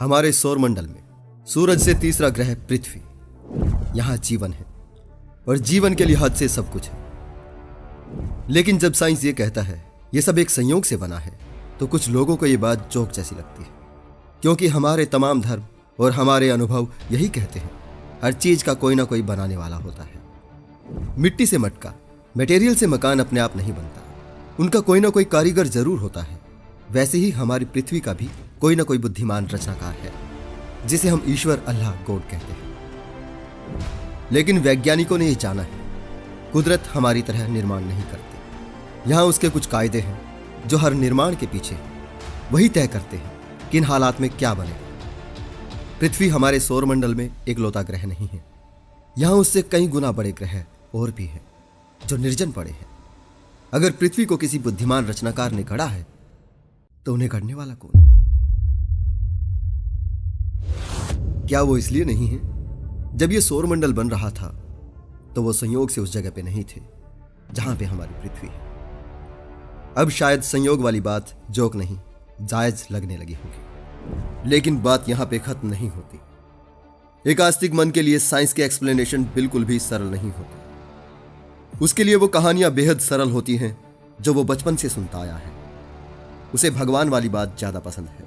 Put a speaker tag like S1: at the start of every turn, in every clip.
S1: हमारे सौरमंडल में सूरज से तीसरा ग्रह पृथ्वी, यहां जीवन है और जीवन के लिहाज से सब कुछ है। लेकिन जब साइंस ये कहता है ये सब एक संयोग से बना है, तो कुछ लोगों को ये बात जोक जैसी लगती है, क्योंकि हमारे तमाम धर्म और हमारे अनुभव यही कहते हैं हर चीज का कोई ना कोई बनाने वाला होता है। मिट्टी से मटका, मटेरियल से मकान अपने आप नहीं बनता, उनका कोई ना कोई कारीगर जरूर होता है। वैसे ही हमारी पृथ्वी का भी कोई ना कोई बुद्धिमान रचनाकार है, जिसे हम ईश्वर, अल्लाह, गॉड कहते हैं। लेकिन वैज्ञानिकों ने यह जाना है कुदरत हमारी तरह निर्माण नहीं करती। यहां उसके कुछ कायदे हैं जो हर निर्माण के पीछे वही तय करते हैं किन हालात में क्या बनेगा। पृथ्वी हमारे सौरमंडल में एकलौता ग्रह नहीं है, यहां उससे कई गुना बड़े ग्रह और भी हैं जो निर्जन पड़े हैं। अगर पृथ्वी को किसी बुद्धिमान रचनाकार ने गढ़ा है, तो उन्हें गढ़ने वाला कौन है? क्या वो इसलिए नहीं है जब ये सौरमंडल बन रहा था तो वो संयोग से उस जगह पे नहीं थे जहां पे हमारी पृथ्वी है? अब शायद संयोग वाली बात जोक नहीं, जायज लगने लगी होगी, लेकिन बात यहां पे खत्म नहीं होती। एक आस्तिक मन के लिए साइंस के एक्सप्लेनेशन बिल्कुल भी सरल नहीं होते। उसके लिए वो कहानियां बेहद सरल होती हैं जो वो बचपन से सुनता आया है। उसे भगवान वाली बात ज्यादा पसंद है,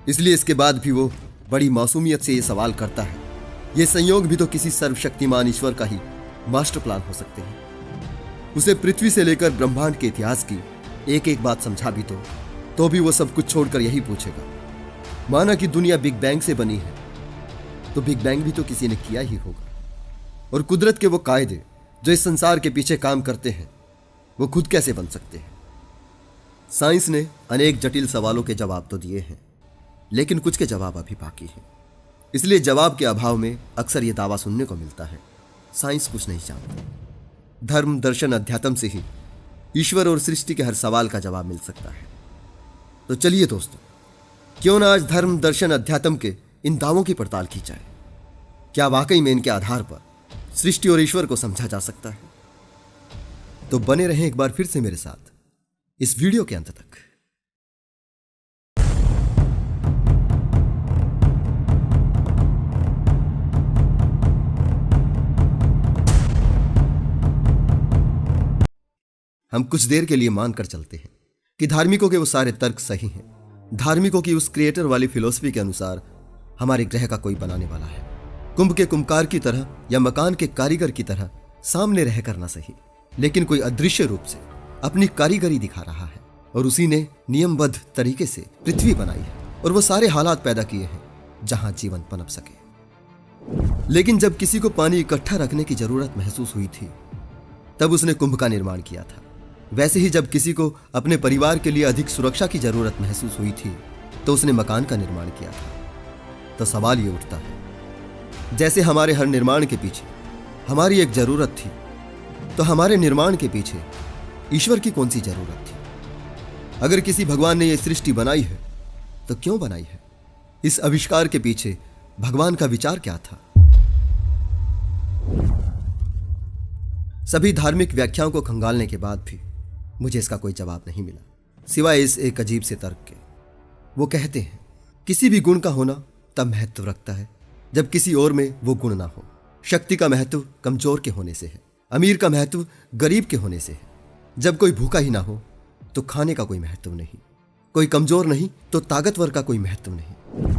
S1: इसलिए इसके बाद भी वो बड़ी मासूमियत से ये सवाल करता है, ये संयोग भी तो किसी सर्वशक्तिमान ईश्वर का ही मास्टर प्लान हो सकते हैं। उसे पृथ्वी से लेकर ब्रह्मांड के इतिहास की एक एक बात समझा भी तो भी वो सब कुछ छोड़कर यही पूछेगा, माना कि दुनिया बिग बैंग से बनी है, तो बिग बैंग भी तो किसी ने किया ही होगा। और कुदरत के वो कायदे जो इस संसार के पीछे काम करते हैं, वो खुद कैसे बन सकते हैं? साइंस ने अनेक जटिल सवालों के जवाब तो दिए हैं, लेकिन कुछ के जवाब अभी बाकी हैं। इसलिए जवाब के अभाव में अक्सर ये दावा सुनने को मिलता है, साइंस कुछ नहीं जानती। धर्म, दर्शन, अध्यात्म से ही ईश्वर और सृष्टि के हर सवाल का जवाब मिल सकता है। तो चलिए दोस्तों, क्यों ना आज धर्म, दर्शन, अध्यात्म के इन दावों की पड़ताल की जाए। क्या वाकई में इनके आधार पर सृष्टि और ईश्वर को समझा जा सकता है? तो बने रहें एक बार फिर से मेरे साथ इस वीडियो के अंत तक। हम कुछ देर के लिए मानकर चलते हैं कि धार्मिकों के वो सारे तर्क सही हैं। धार्मिकों की उस क्रिएटर वाली फिलॉसफी के अनुसार हमारे ग्रह का कोई बनाने वाला है, कुंभ के कुंभकार की तरह या मकान के कारीगर की तरह सामने रह करना सही, लेकिन कोई अदृश्य रूप से अपनी कारीगरी दिखा रहा है और उसी ने नियमबद्ध तरीके से पृथ्वी बनाई है और वो सारे हालात पैदा किए हैं जहां जीवन पनप सके। लेकिन जब किसी को पानी इकट्ठा रखने की जरूरत महसूस हुई थी, तब उसने कुंभ का निर्माण किया था। वैसे ही जब किसी को अपने परिवार के लिए अधिक सुरक्षा की जरूरत महसूस हुई थी, तो उसने मकान का निर्माण किया था। तो सवाल ये उठता है, जैसे हमारे हर निर्माण के पीछे हमारी एक जरूरत थी, तो हमारे निर्माण के पीछे ईश्वर की कौन सी जरूरत थी? अगर किसी भगवान ने यह सृष्टि बनाई है, तो क्यों बनाई है? इस आविष्कार के पीछे भगवान का विचार क्या था? सभी धार्मिक व्याख्याओं को खंगालने के बाद भी मुझे इसका कोई जवाब नहीं मिला, सिवाय इस एक अजीब से तर्क के। वो कहते हैं किसी भी गुण का होना तब महत्व रखता है जब किसी और में वो गुण ना हो। शक्ति का महत्व कमजोर के होने से है, अमीर का महत्व गरीब के होने से है। जब कोई भूखा ही ना हो तो खाने का कोई महत्व नहीं, कोई कमजोर नहीं तो ताकतवर का कोई महत्व नहीं,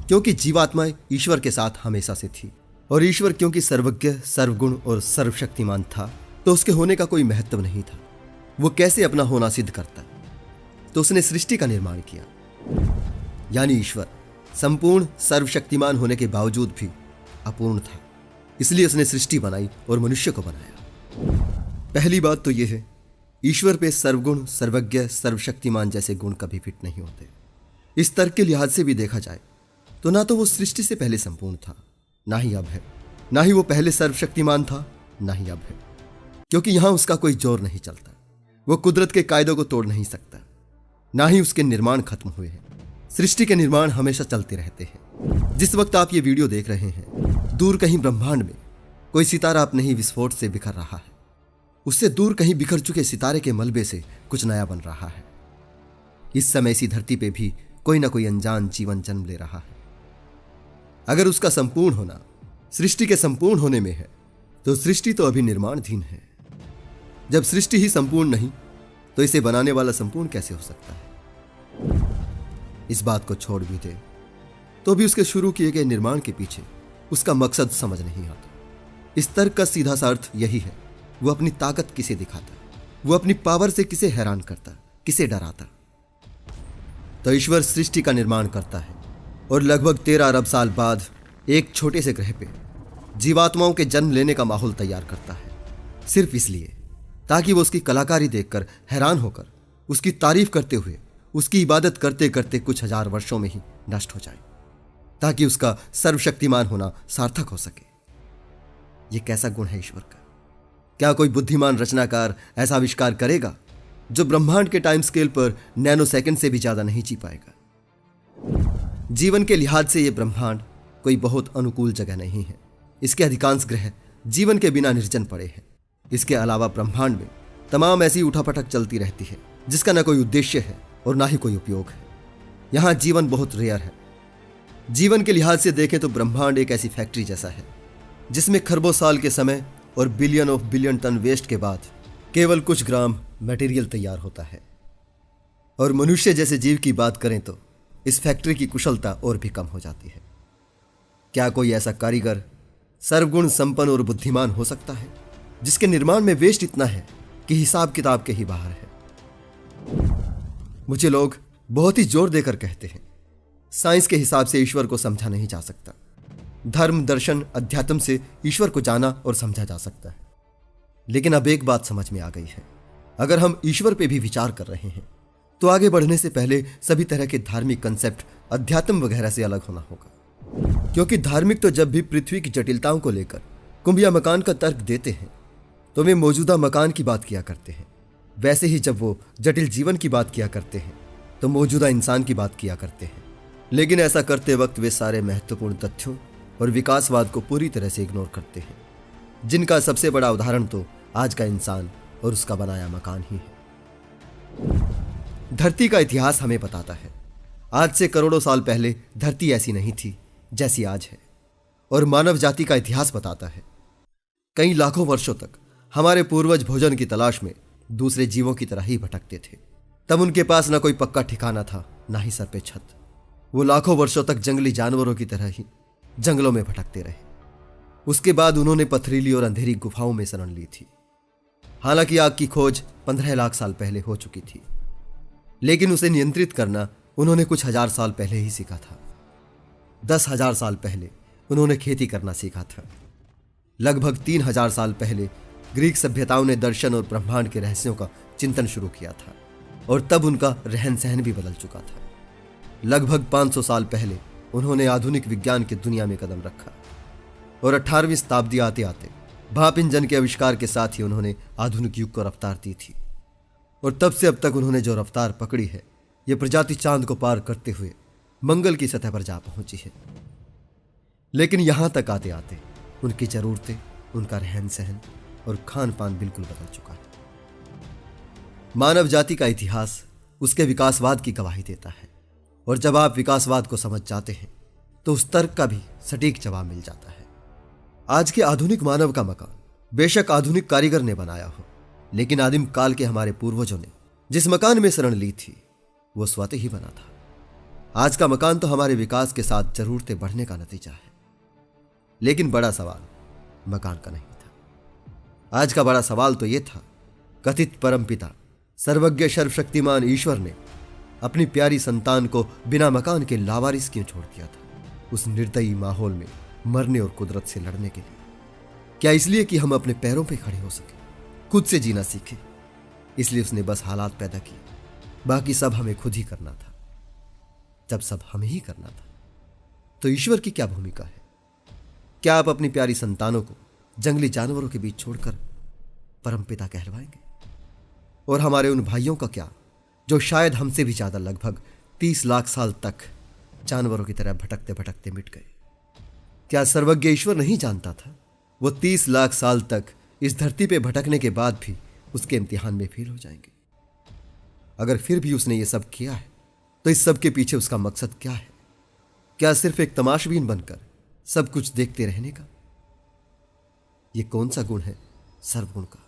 S1: क्योंकि जीवात्माएं ईश्वर के साथ हमेशा से थी। और ईश्वर क्योंकि सर्वज्ञ, सर्वगुण और सर्वशक्तिमान था, तो उसके होने का कोई महत्व नहीं था। वो कैसे अपना होना सिद्ध करता? तो उसने सृष्टि का निर्माण किया, यानी ईश्वर संपूर्ण सर्वशक्तिमान होने के बावजूद भी अपूर्ण था, इसलिए उसने सृष्टि बनाई और मनुष्य को बनाया। पहली बात तो यह है, ईश्वर पे सर्वगुण, सर्वज्ञ, सर्वशक्तिमान जैसे गुण कभी फिट नहीं होते। इस तर्क के लिहाज से भी देखा जाए तो ना तो वो सृष्टि से पहले संपूर्ण था, ना ही अब है। ना ही वो पहले सर्वशक्तिमान था, ना ही अब है, क्योंकि यहां उसका कोई जोर नहीं चलता। वो कुदरत के कायदों को तोड़ नहीं सकता, ना ही उसके निर्माण खत्म हुए हैं। सृष्टि के निर्माण हमेशा चलते रहते हैं। जिस वक्त आप ये वीडियो देख रहे हैं, दूर कहीं ब्रह्मांड में कोई सितारा अपने ही विस्फोट से बिखर रहा है। उससे दूर कहीं बिखर चुके सितारे के मलबे से कुछ नया बन रहा है। इस समय इसी धरती पे भी कोई ना कोई अनजान जीवन जन्म ले रहा है। अगर उसका संपूर्ण होना सृष्टि के संपूर्ण होने में है तो सृष्टि तो अभी निर्माणाधीन है। जब सृष्टि ही संपूर्ण नहीं तो इसे बनाने वाला संपूर्ण कैसे हो सकता है? इस बात को छोड़ भी दे तो भी उसके शुरू किए गए निर्माण के पीछे उसका मकसद समझ नहीं आता। इस तर्क का सीधा सा अर्थ यही है, वो अपनी ताकत किसे दिखाता, वो अपनी पावर से किसे हैरान करता, किसे डराता। तो ईश्वर सृष्टि का निर्माण करता है और लगभग 13 अरब साल बाद एक छोटे से ग्रह पे जीवात्माओं के जन्म लेने का माहौल तैयार करता है, सिर्फ इसलिए ताकि वो उसकी कलाकारी देखकर हैरान होकर उसकी तारीफ करते हुए उसकी इबादत करते करते कुछ हजार वर्षों में ही नष्ट हो जाए, ताकि उसका सर्वशक्तिमान होना सार्थक हो सके। ये कैसा गुण है ईश्वर का? क्या कोई बुद्धिमान रचनाकार ऐसा आविष्कार करेगा जो ब्रह्मांड के टाइम स्केल पर नैनो सेकंड से भी ज्यादा नहीं जी पाएगा? जीवन के लिहाज से यह ब्रह्मांड कोई बहुत अनुकूल जगह नहीं है। इसके अधिकांश ग्रह जीवन के बिना निर्जन पड़े हैं। इसके अलावा ब्रह्मांड में तमाम ऐसी उठापटक चलती रहती है जिसका न कोई उद्देश्य है और ना ही कोई उपयोग है। यहां जीवन बहुत रेयर है। जीवन के लिहाज से देखें तो ब्रह्मांड एक ऐसी फैक्ट्री जैसा है जिसमें खरबों साल के समय और billion of billion ton waste के बाद केवल कुछ ग्राम मटेरियल तैयार होता है। और मनुष्य जैसे जीव की बात करें तो इस फैक्ट्री की कुशलता और भी कम हो जाती है। क्या कोई ऐसा कारीगर सर्वगुण संपन्न और बुद्धिमान हो सकता है जिसके निर्माण में वेस्ट इतना है कि हिसाब किताब के ही बाहर है? मुझे लोग बहुत ही जोर देकर कहते हैं साइंस के हिसाब से ईश्वर को समझा नहीं जा सकता। धर्म, दर्शन, अध्यात्म से ईश्वर को जाना और समझा जा सकता है। लेकिन अब एक बात समझ में आ गई है, अगर हम ईश्वर पे भी विचार कर रहे हैं तो आगे बढ़ने से पहले सभी तरह के धार्मिक कंसेप्ट अध्यात्म वगैरह से अलग होना होगा। क्योंकि धार्मिक तो जब भी पृथ्वी की जटिलताओं को लेकर कुंभ या मकान का तर्क देते हैं तो वे मौजूदा मकान की बात किया करते हैं। वैसे ही जब वो जटिल जीवन की बात किया करते हैं तो मौजूदा इंसान की बात किया करते हैं। लेकिन ऐसा करते वक्त वे सारे महत्वपूर्ण तथ्यों और विकासवाद को पूरी तरह से इग्नोर करते हैं, जिनका सबसे बड़ा उदाहरण तो आज का इंसान और उसका बनाया मकान ही है। धरती का इतिहास हमें बताता है आज से करोड़ों साल पहले धरती ऐसी नहीं थी जैसी आज है। और मानव जाति का इतिहास बताता है कई लाखों वर्षों तक हमारे पूर्वज भोजन की तलाश में दूसरे जीवों की तरह ही भटकते थे। तब उनके पास ना कोई पक्का ठिकाना था, ना ही सर पे छत। वो लाखों वर्षों तक जंगली जानवरों की तरह ही जंगलों में भटकते रहे। उसके बाद उन्होंने पथरीली और अंधेरी गुफाओं में शरण ली थी। हालांकि आग की खोज 15 लाख साल पहले हो चुकी थी, लेकिन उसे नियंत्रित करना उन्होंने कुछ हजार साल पहले ही सीखा था। 10,000 साल पहले उन्होंने खेती करना सीखा था। लगभग 3,000 साल पहले ग्रीक सभ्यताओं ने दर्शन और ब्रह्मांड के रहस्यों का चिंतन शुरू किया था और तब उनका रहन सहन भी बदल चुका था। लगभग 500 साल पहले उन्होंने आधुनिक विज्ञान की दुनिया में कदम रखा और 18वीं शताब्दी आते आते भाप इंजन के आविष्कार के साथ ही उन्होंने आधुनिक युग को रफ्तार दी थी। और तब से अब तक उन्होंने जो रफ्तार पकड़ी है, यह प्रजाति चांद को पार करते हुए मंगल की सतह पर जा पहुंची है। लेकिन यहां तक आते आते उनकी जरूरतें, उनका रहन सहन और खान पान बिल्कुल बदल चुका है। मानव जाति का इतिहास उसके विकासवाद की गवाही देता है और जब आप विकासवाद को समझ जाते हैं तो उस तर्क का भी सटीक जवाब मिल जाता है। आज के आधुनिक मानव का मकान बेशक आधुनिक कारीगर ने बनाया हो, लेकिन आदिम काल के हमारे पूर्वजों ने जिस मकान में शरण ली थी वो स्वतः ही बना था। आज का मकान तो हमारे विकास के साथ जरूरतें बढ़ने का नतीजा है। लेकिन बड़ा सवाल मकान का नहीं था। आज का बड़ा सवाल तो यह था, कथित परमपिता सर्वज्ञ सर्वशक्तिमान ईश्वर ने अपनी प्यारी संतान को बिना मकान के लावारिस क्यों छोड़ दिया था उस निर्दयी माहौल में मरने और कुदरत से लड़ने के लिए? क्या इसलिए कि हम अपने पैरों पर खड़े हो सके, खुद से जीना सीखे? इसलिए उसने बस हालात पैदा किए, बाकी सब हमें खुद ही करना था। जब सब हमें ही करना था तो ईश्वर की क्या भूमिका है? क्या आप अपनी प्यारी संतानों को जंगली जानवरों के बीच छोड़कर परमपिता कहलवाएंगे? और हमारे उन भाइयों का क्या जो शायद हमसे भी ज्यादा लगभग 30 लाख साल तक जानवरों की तरह भटकते भटकते मिट गए? क्या सर्वज्ञ ईश्वर नहीं जानता था वो 30 लाख साल तक इस धरती पे भटकने के बाद भी उसके इम्तिहान में फेल हो जाएंगे? अगर फिर भी उसने ये सब किया है तो इस सब के पीछे उसका मकसद क्या है? क्या सिर्फ एक तमाशबीन बनकर सब कुछ देखते रहने का? ये कौन सा गुण है सर्वगुण का?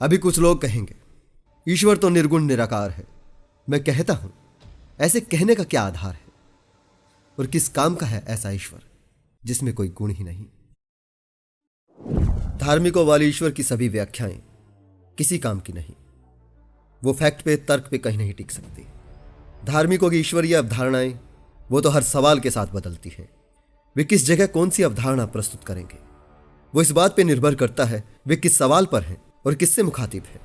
S1: अभी कुछ लोग कहेंगे ईश्वर तो निर्गुण निराकार है। मैं कहता हूं ऐसे कहने का क्या आधार है, और किस काम का है ऐसा ईश्वर जिसमें कोई गुण ही नहीं? धार्मिकों वाली ईश्वर की सभी व्याख्याएं किसी काम की नहीं। वो फैक्ट पे, तर्क पे कहीं नहीं टिक सकती। धार्मिकों की ईश्वरीय अवधारणाएं वो तो हर सवाल के साथ बदलती हैं। वे किस जगह कौन सी अवधारणा प्रस्तुत करेंगे वो इस बात पे निर्भर करता है वे किस सवाल पर हैं और किससे मुखातिब हैं।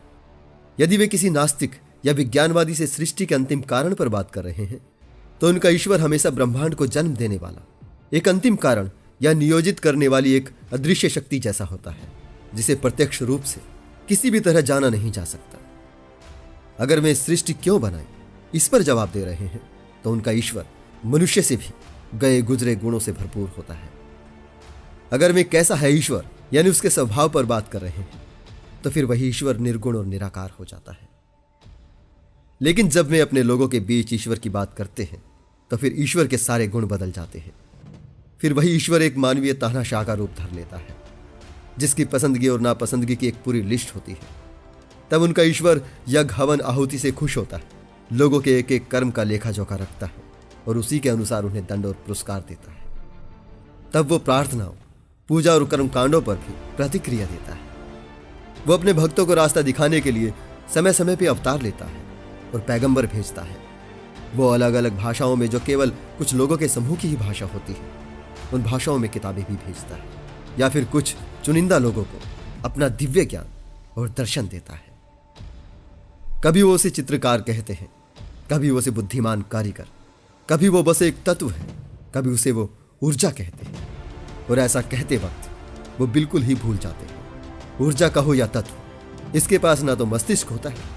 S1: यदि वे किसी नास्तिक या विज्ञानवादी से सृष्टि के अंतिम कारण पर बात कर रहे हैं तो उनका ईश्वर हमेशा ब्रह्मांड को जन्म देने वाला एक अंतिम कारण या नियोजित करने वाली एक अदृश्य शक्ति जैसा होता है, जिसे प्रत्यक्ष रूप से किसी भी तरह जाना नहीं जा सकता। अगर वे सृष्टि क्यों बनाई इस पर जवाब दे रहे हैं तो उनका ईश्वर मनुष्य से भी गए गुजरे गुणों से भरपूर होता है। अगर वे कैसा है ईश्वर यानी उसके स्वभाव पर बात कर रहे हैं तो फिर वही ईश्वर निर्गुण और निराकार हो जाता है। लेकिन जब वे अपने लोगों के बीच ईश्वर की बात करते हैं तो फिर ईश्वर के सारे गुण बदल जाते हैं। फिर वही ईश्वर एक मानवीय तानाशाह का रूप धर लेता है, जिसकी पसंदगी और नापसंदगी की एक पूरी लिस्ट होती है। तब उनका ईश्वर यज्ञ हवन आहुति से खुश होता है, लोगों के एक एक कर्म का लेखा जोखा रखता है और उसी के अनुसार उन्हें दंड और पुरस्कार देता है। तब वो प्रार्थनाओं, पूजा और कर्म कांडों पर भी प्रतिक्रिया देता है। वो अपने भक्तों को रास्ता दिखाने के लिए समय समय पर अवतार लेता है और पैगंबर भेजता है। वो अलग अलग भाषाओं में, जो केवल कुछ लोगों के समूह की ही भाषा होती है, उन भाषाओं में किताबें भी भेजता है, या फिर कुछ चुनिंदा लोगों को अपना दिव्य ज्ञान और दर्शन देता है। कभी वो उसे चित्रकार कहते हैं, कभी वो उसे बुद्धिमान कारीगर, कभी वो बस एक तत्व है, कभी उसे वो ऊर्जा कहते हैं। और ऐसा कहते वक्त वो बिल्कुल ही भूल जाते हैं, ऊर्जा कहो या तत्व, इसके पास ना तो मस्तिष्क होता है,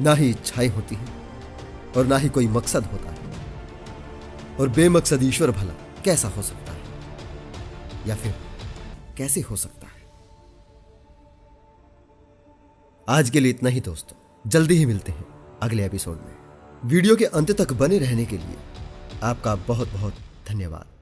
S1: ना ही इच्छाएं होती हैं, और ना ही कोई मकसद होता है। और बेमकसद ईश्वर भला कैसा हो सकता है, या फिर कैसे हो सकता है? आज के लिए इतना ही दोस्तों, जल्दी ही मिलते हैं अगले एपिसोड में। वीडियो के अंत तक बने रहने के लिए आपका बहुत बहुत धन्यवाद।